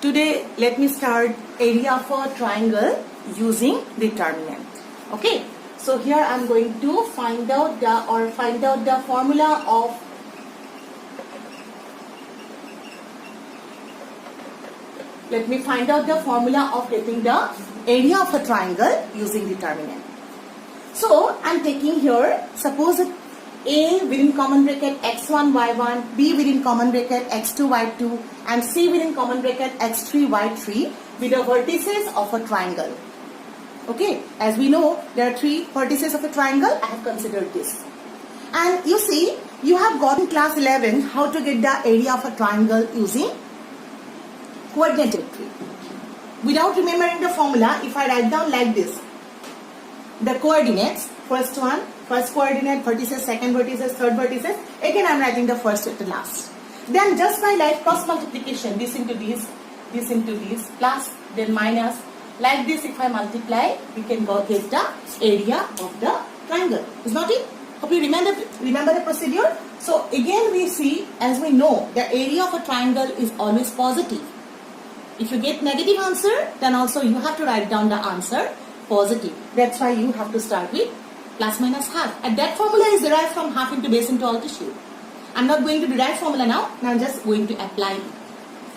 Today, let me start area of a triangle using determinant. Okay. So here I am going to find out the formula of getting the area of a triangle using determinant. So I am taking here, suppose A within common bracket x1 y1, B within common bracket x2 y2, and C within common bracket x3 y3 with the vertices of a triangle. Okay, as we know, there are three vertices of a triangle. I have considered this. And you see, you have got in class 11 how to get the area of a triangle using coordinate geometry. Without remembering the formula, if I write down like this, the coordinates, first coordinate, vertices, second vertices, third vertices, again I am writing the first at the last. Then just by like cross multiplication, this into this, plus, then minus, like this if I multiply, we can go get the area of the triangle. Is not it? Hope you remember the procedure. So again we see, as we know, the area of a triangle is always positive. If you get negative answer, then also you have to write down the answer positive. That's why you have to start with plus minus half. And that formula is derived from half into base into all tissue. I'm not going to derive formula now. I'm just going to apply it.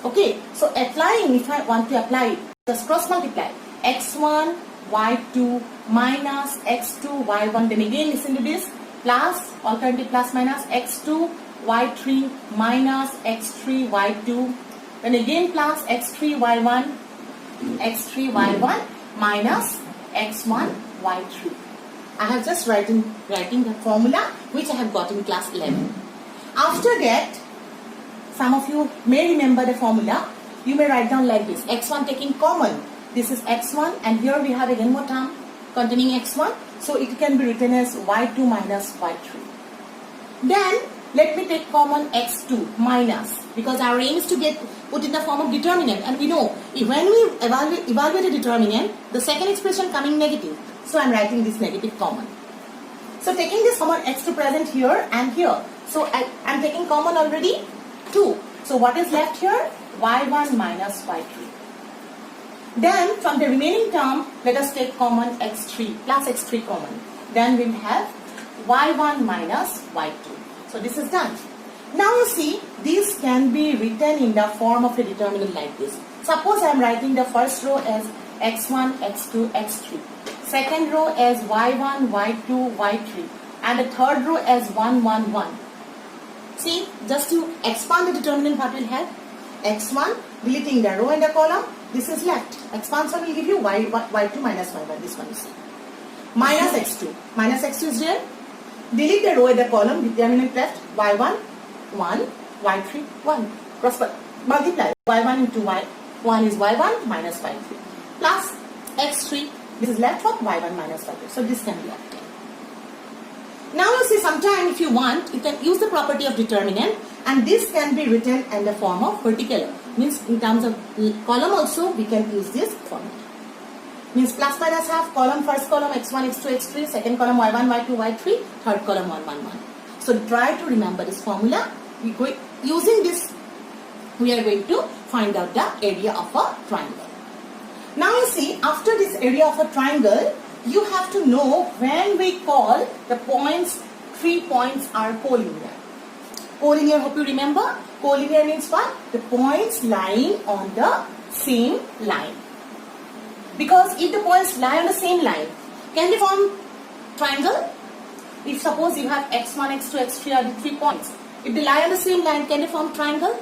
Okay. So applying, if I want to apply it, just cross multiply. x1 y2 minus x2 y1. Then again listen to this. Plus, alternative plus minus x2 y3 minus x3 y2. Then again plus x3 y1 minus x1 y3. I have just writing the formula which I have got in class 11. After that, some of you may remember the formula. You may write down like this. x1 taking common. This is x1 and here we have again more term containing x1. So it can be written as y2 minus y3. Then let me take common x2 minus, because our aim is to put in the form of determinant, and we know when we evaluate a determinant, the second expression coming negative. So I am writing this negative common. So taking this common x2 present here and here. So I am taking common already 2. So what is left here? y1 minus y3. Then from the remaining term, let us take common x3 plus x3 common. Then we will have y1 minus y2. So this is done. Now you see, this can be written in the form of a determinant like this. Suppose I am writing the first row as x1, x2, x3. Second row as y1, y2, y3. And the third row as 1, 1, 1. See, just to expand the determinant, what will have? x1, deleting the row and the column. This is left. Expansion will give you y2 minus y1. This one you see. Minus x2. Minus x2 is there. Delete the row and the column. Determinant left. y1, 1, y3, 1. Cross multiply. y1 into y1 is y1 minus y3. Plus x3. This is left of y1 minus y3. So this can be obtained. Now you see, sometime if you want, you can use the property of determinant, and this can be written in the form of vertical. Means in terms of column also we can use this format. Means plus minus half, column, first column x1, x2, x3, second column y1, y2, y3, third column 1, 1, 1. So try to remember this formula. Using this, we are going to find out the area of a triangle. Now you see, after this area of a triangle, you have to know when we call the points, 3 points are collinear. Collinear, hope you remember. Collinear means what? The points lying on the same line. Because if the points lie on the same line, can they form triangle? If suppose you have x1, x2, x3 are the 3 points. If they lie on the same line, can they form triangle?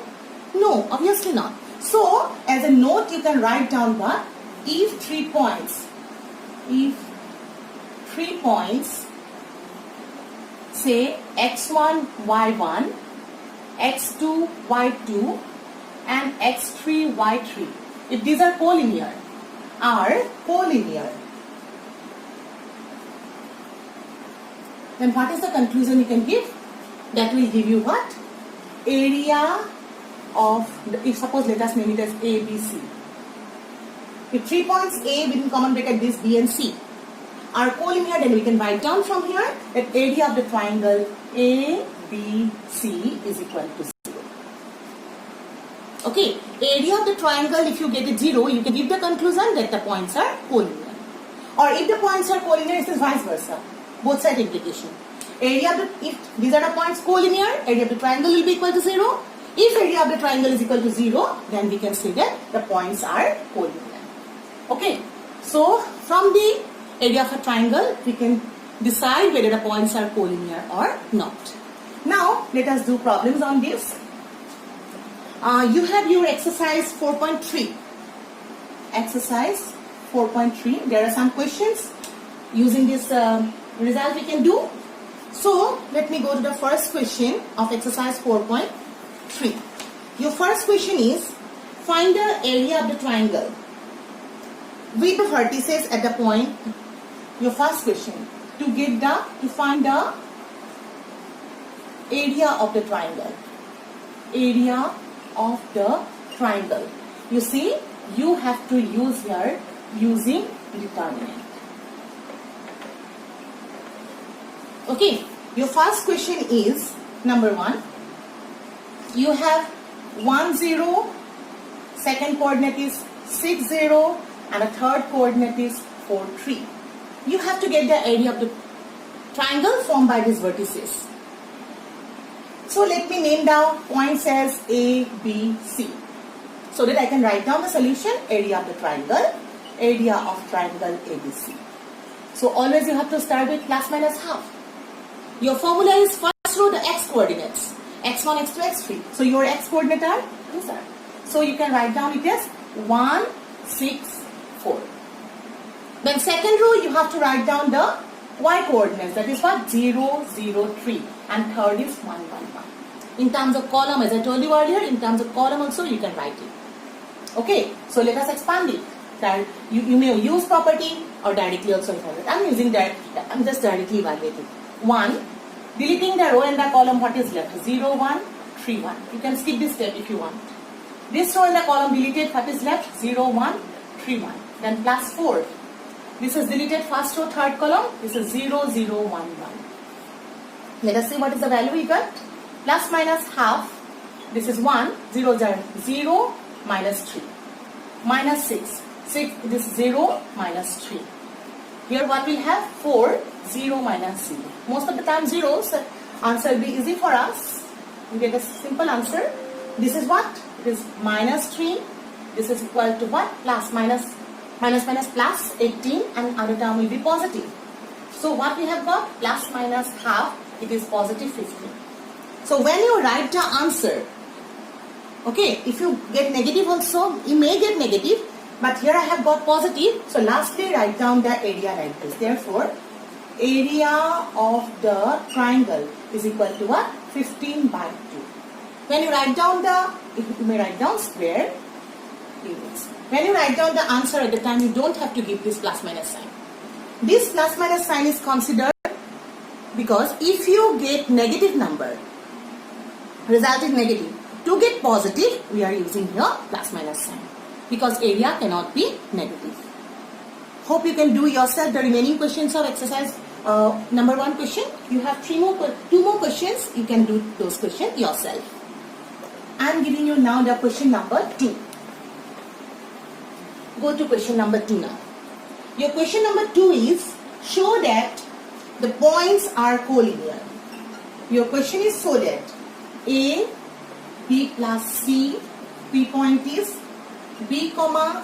No, obviously not. So, as a note, you can write down that if 3 points, say x1, y1, x2, y2, and x3, y3, if these are collinear, then what is the conclusion you can give? That will give you what? Area of, if suppose let us name it as A, B, C. If 3 points A within common bracket this B and C are collinear, then we can write down from here that area of the triangle A, B, C is equal to 0. Okay, area of the triangle, if you get it 0, you can give the conclusion that the points are collinear. Or if the points are collinear, it is vice versa. Both side implication. Area of the, if these are the points collinear, area of the triangle will be equal to 0. If area of the triangle is equal to 0, then we can say that the points are collinear. Okay, so from the area of a triangle, we can decide whether the points are collinear or not. Now, let us do problems on this. You have your exercise 4.3. Exercise 4.3. There are some questions using this result we can do. So, let me go to the first question of exercise 4.3. Your first question is, find the area of the triangle with the vertices at the point. Your first question, to find the area of the triangle. Area of the triangle. You see, you have to use here using determinant. Okay, your first question is number 1. You have 1, 0, second coordinate is 6, 0, and a third coordinate is 4, 3. You have to get the area of the triangle formed by these vertices. So let me name down points as A, B, C, so that I can write down the solution, area of the triangle, area of triangle ABC. So always you have to start with plus minus half. Your formula is first row the x coordinates, x1, x2, x3. So your x coordinate are these are. So you can write down it as 1, 6, 4. Then second row you have to write down the y coordinates, that is what, 0, 0, 3, and third is 1, 1, 1. In terms of column, as I told you earlier, in terms of column also you can write it. Okay, so let us expand it. That you may use property or directly also evaluate. I'm just directly evaluating. 1, deleting the row and the column, what is left? 0, 1, 3, 1. You can skip this step if you want. This row and the column deleted, what is left? 0, 1, 3, 1. Then plus 4. This is deleted first row, third column. This is 0, 0, 1, 1. Let us see what is the value we got. Plus minus half. This is 1, 0, 0, minus 3. Minus 6. 6, this is 0, minus 3. Here what we have? 4, 0, minus 0. Most of the time zeros, answer will be easy for us. We get a simple answer. This is what? It is minus 3. This is equal to what? Plus minus plus 18, and other term will be positive. So what we have got? Plus minus half, it is positive 15. So when you write the answer, okay, if you get negative also, you may get negative, but here I have got positive. So lastly write down the area like this. Therefore, area of the triangle is equal to what? 15 by 2. When you write down you may write down square units. When you write down the answer at the time, you don't have to give this plus minus sign. This plus minus sign is considered because if you get negative number, result is negative. To get positive, we are using here plus minus sign because area cannot be negative. Hope you can do yourself the remaining questions of exercise number 1 question. You have 2 more questions. You can do those questions yourself. I am giving you now the question number 2. Go to question number 2 now. Your question number 2 is, show that the points are collinear. Your question is, so that A, B plus C, P point is B,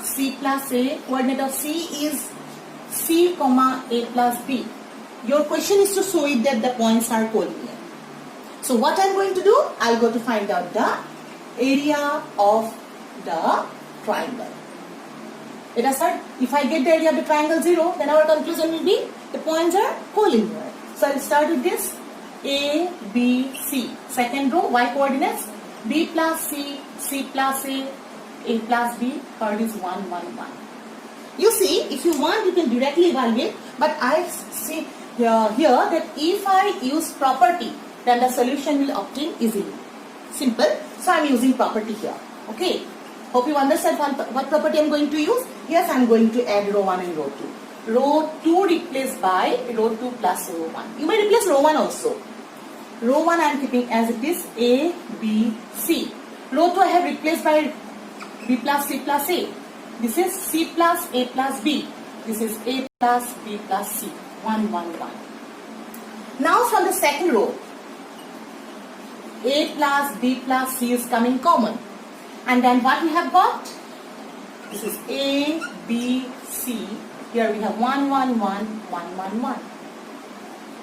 C plus A, coordinate of C is C, A plus B. Your question is to show it that the points are collinear. So what I am going to do? I will go to find out the area of the triangle. Let us start. If I get the area of the triangle 0, then our conclusion will be the points are collinear. So I will start with this A, B, C. Second row, y coordinates, B plus C, C plus A plus B, third is 1, 1, 1. You see, if you want, you can directly evaluate, but I see here that if I use property, then the solution will obtain easily. Simple. So I am using property here. Okay. Hope you understand what property I am going to use. Yes, I am going to add row 1 and row 2. Row 2 replaced by row 2 plus row 1. You may replace row 1 also. Row 1 I am keeping as it is A, B, C. Row 2 I have replaced by B plus C plus A. This is C plus A plus B. This is A plus B plus C. 1, 1, 1. Now from the second row, A plus B plus C is coming common. And then what we have got? This is A, B, C. Here we have 1, 1, 1, 1, 1, 1.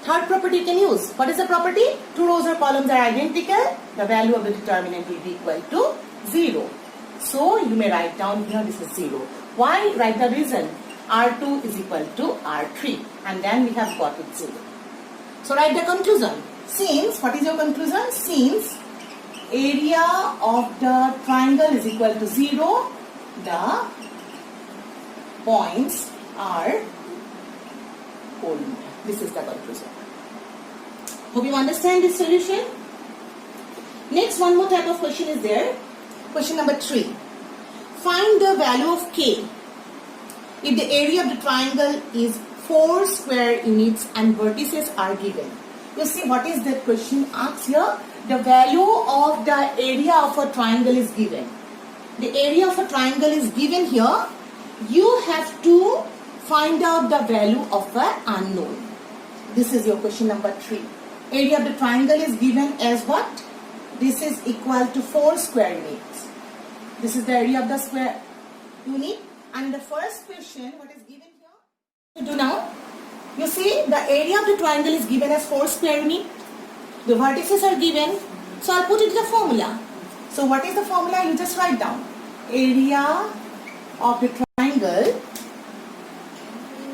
Third property you can use. What is the property? Two rows or columns are identical. The value of the determinant will be equal to 0. So you may write down here this is 0. Why? Write the reason. R2 is equal to R3. And then we have got it 0. So write the conclusion. Since, what is your conclusion? Since area of the triangle is equal to 0, the points are whole. This is the conclusion. Hope you understand this solution. Next, one more type of question is there. Question number 3. Find the value of K if the area of the triangle is 4 square units and vertices are given. You see what is the question asked here? The value of the area of a triangle is given. The area of a triangle is given here. You have to find out the value of an unknown. This is your question number 3. Area of the triangle is given as what? This is equal to 4 square units. This is the area of the square unit. And the first question, what is given here? To do now, you see the area of the triangle is given as 4 square unit. The vertices are given. So I'll put it in the formula. So what is the formula? You just write down. Area of the triangle.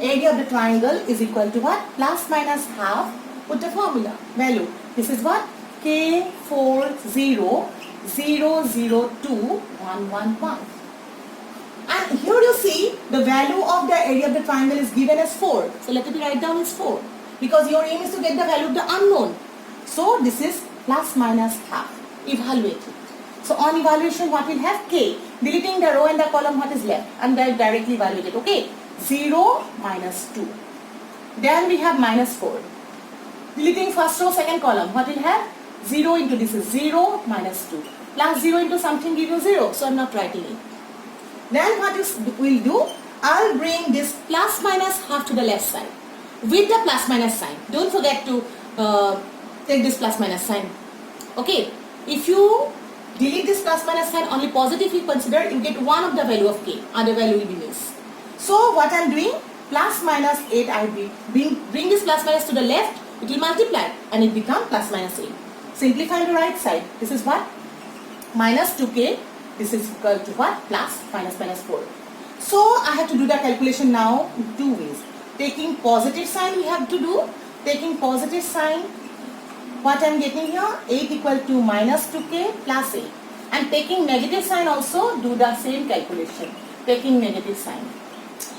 Area of the triangle is equal to what? Plus minus half. Put the formula. Value. This is what? K40 002 111. And here you see the value of the area of the triangle is given as 4. So let me write down as 4. Because your aim is to get the value of the unknown. So this is plus minus half. Evaluate it. So on evaluation what will have? K. Deleting the row and the column, what is left? And then directly evaluate it. Okay. 0 minus 2. Then we have minus 4. Deleting first row, second column, what will have? 0 into this is 0 minus 2. Plus 0 into something give you 0. So I am not writing it. Then what you will do? I'll bring this plus minus half to the left side with the plus minus sign. Don't forget to take this plus minus sign. Okay. If you delete this plus minus sign, only positive you consider, you get one of the value of K. Other value will be missed. So what I am doing? Plus minus 8 I will bring this plus minus to the left. It will multiply and it becomes plus minus 8. Simplify the right side. This is what? Minus 2K. This is equal to what? Plus minus minus 4. So I have to do the calculation now in two ways. Taking positive sign we have to do. Taking positive sign, what I am getting here? 8 equal to minus 2K plus 8. And taking negative sign also do the same calculation. Taking negative sign.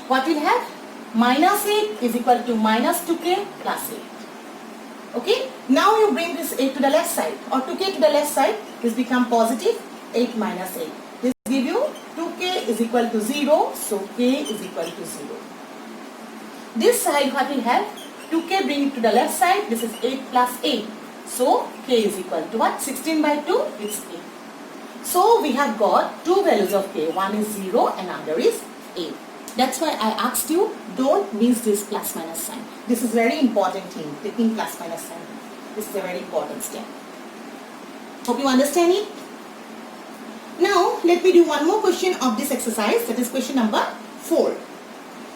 What will have? Minus 8 is equal to minus 2K plus 8. Okay. Now you bring this 8 to the left side or 2K to the left side. This become positive 8 minus 8. This give you 2K is equal to 0. So K is equal to 0. This side what we have? 2K bring it to the left side. This is 8 plus 8. So K is equal to what? 16 by 2 is 8. So we have got two values of K. One is 0 and another is 8. That's why I asked you, don't miss this plus minus sign. This is very important thing, taking plus minus sign. This is a very important step. Hope you understand it. Now, let me do one more question of this exercise. That is question number 4.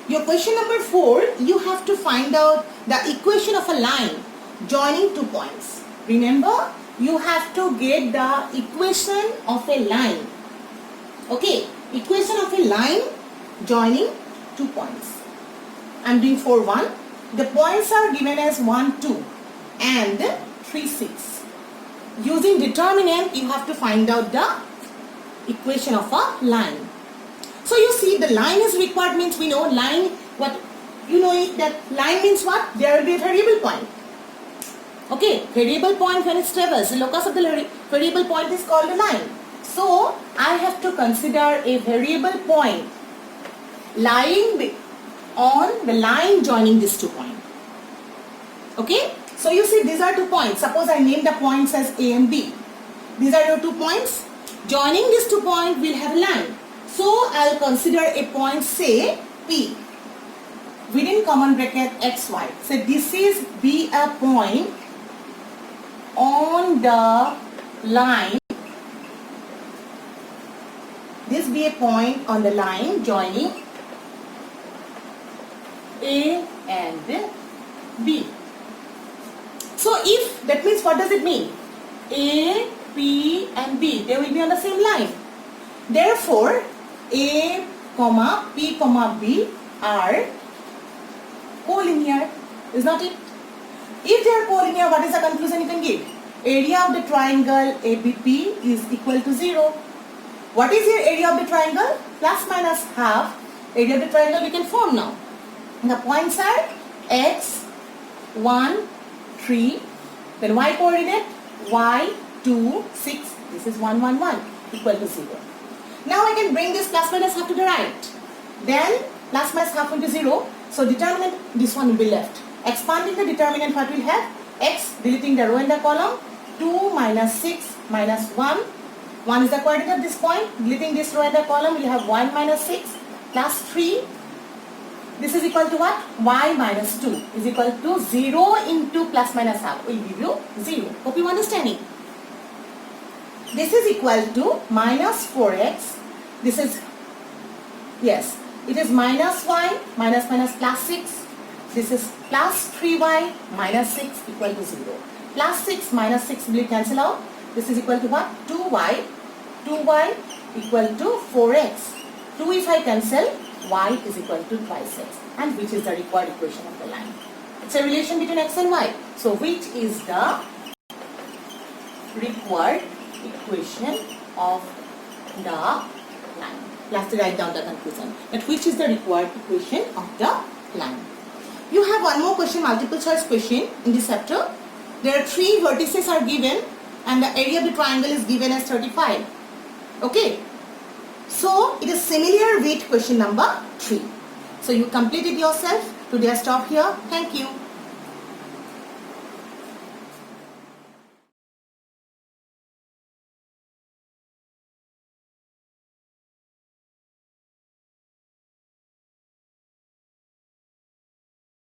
Your question number 4, you have to find out the equation of a line joining 2 points. Remember, you have to get the equation of a line. Okay, equation of a line joining 2 points. I am doing 4, 1. The points are given as 1, 2 and 3, 6. Using determinant, you have to find out the equation of a line. So you see the line is required means we know line, what you know it, that line means what? There will be a variable point. Okay, variable point when it's traversed, the locus of the variable point is called a line. So I have to consider a variable point lying on the line joining these 2 points. Okay, so you see these are 2 points. Suppose I name the points as A and B. These are your 2 points. Joining these 2 points, we'll have a line. So I'll consider a point, say P, within common bracket XY. So this is be a point on the line. This be a point on the line joining A and B. So if, that means what does it mean? A, P and B, they will be on the same line. Therefore, A, P, B are collinear. Is not it? If they are collinear, what is the conclusion you can give? Area of the triangle ABP is equal to 0. What is your area of the triangle? Plus minus half. Area of the triangle we can form now. The points are X, 1, 3. Then Y coordinate, Y, 2, 6. This is 1, 1, 1 equal to 0. Now I can bring this plus minus half to the right. Then plus minus half into 0. So determinant, this one will be left. Expanding the determinant, what will have? X, deleting the row and the column. 2 minus 6 minus 1. 1 is the coordinate of this point. Deleting this row and the column, we have 1 minus 6 plus 3. This is equal to what? Y minus 2 is equal to 0 into plus minus half. Will give you 0. Hope you are understanding. This is equal to minus 4x. This is, yes, it is minus y, minus minus plus 6. This is plus 3y minus 6 equal to 0. Plus 6 minus 6 will cancel out. This is equal to what? 2y. 2y equal to 4x. 2 if I cancel, y is equal to twice x. And which is the required equation of the line? It's a relation between x and y. So which is the required equation of the line? You have to write down the conclusion. But which is the required equation of the line? You have one more question, multiple choice question in this chapter. There are 3 vertices are given and the area of the triangle is given as 35. Okay. So it is similar with question number 3. So you complete it yourself. Today I stop here. Thank you.